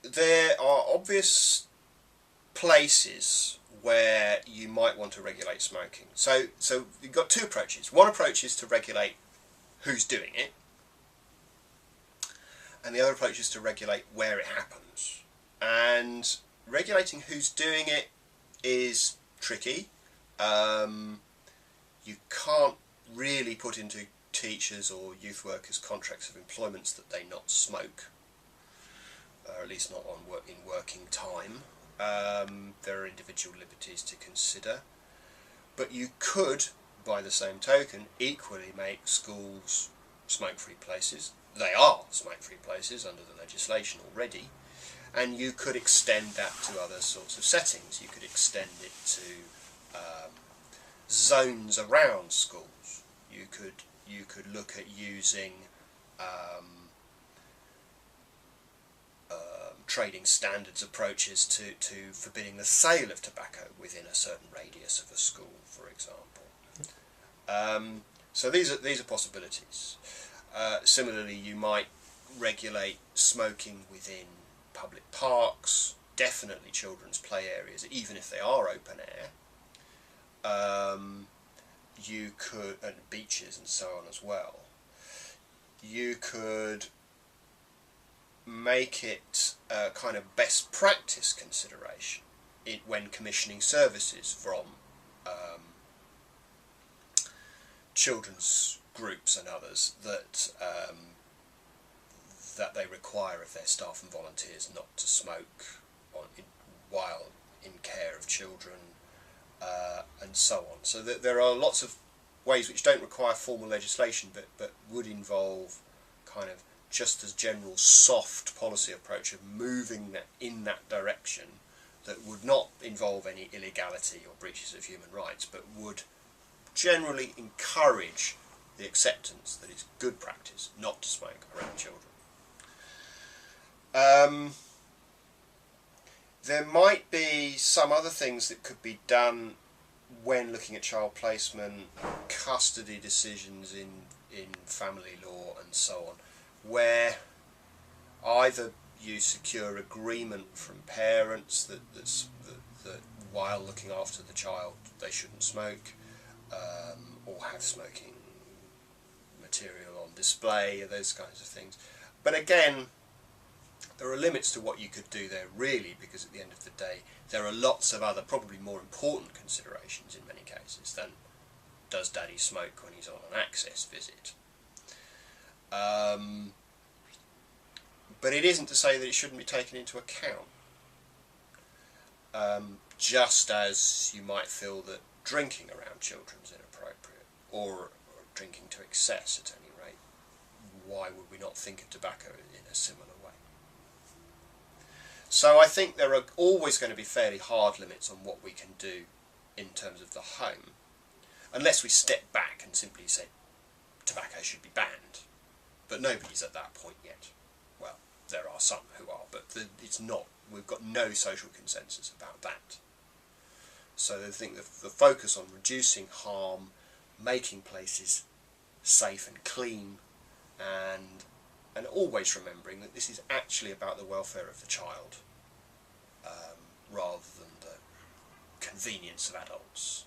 there are obvious places where you might want to regulate smoking. So you've got two approaches. One approach is to regulate who's doing it, and the other approach is to regulate where it happens. And regulating who's doing it is tricky. You can't really put into teachers or youth workers contracts of employments that they not smoke, or at least not in working time. There are individual liberties to consider, but you could, by the same token, equally make schools smoke-free places. They are smoke-free places under the legislation already, and you could extend that to other sorts of settings. You could extend it to zones around schools. You could look at using trading standards approaches to forbidding the sale of tobacco within a certain radius of a school, for example. So these are possibilities. Similarly, you might regulate smoking within public parks, definitely children's play areas, even if they are open air. You could, and beaches and so on as well. You could make it a kind of best practice consideration when commissioning services from children's groups and others that that they require of their staff and volunteers not to smoke while in care of children, and so on. So that there are lots of ways which don't require formal legislation, but would involve kind of just as general soft policy approach of moving in that direction, that would not involve any illegality or breaches of human rights, but would generally encourage the acceptance that it's good practice not to smoke around children. There might be some other things that could be done when looking at child placement, custody decisions in family law and so on, where either you secure agreement from parents that while looking after the child they shouldn't smoke, or have smoking material on display, those kinds of things. But again, there are limits to what you could do there, really, because at the end of the day there are lots of other, probably more important considerations in many cases than does daddy smoke when he's on an access visit. But it isn't to say that it shouldn't be taken into account. Just as you might feel that drinking around children is inappropriate, or drinking to excess at any rate, why would we not think of tobacco in a similar way? So I think there are always going to be fairly hard limits on what we can do in terms of the home, unless we step back and simply say tobacco should be banned. But nobody's at that point yet. Well, there are some who are, but it's not. We've got no social consensus about that. So I think the focus on reducing harm, making places safe and clean, and always remembering that this is actually about the welfare of the child, rather than the convenience of adults.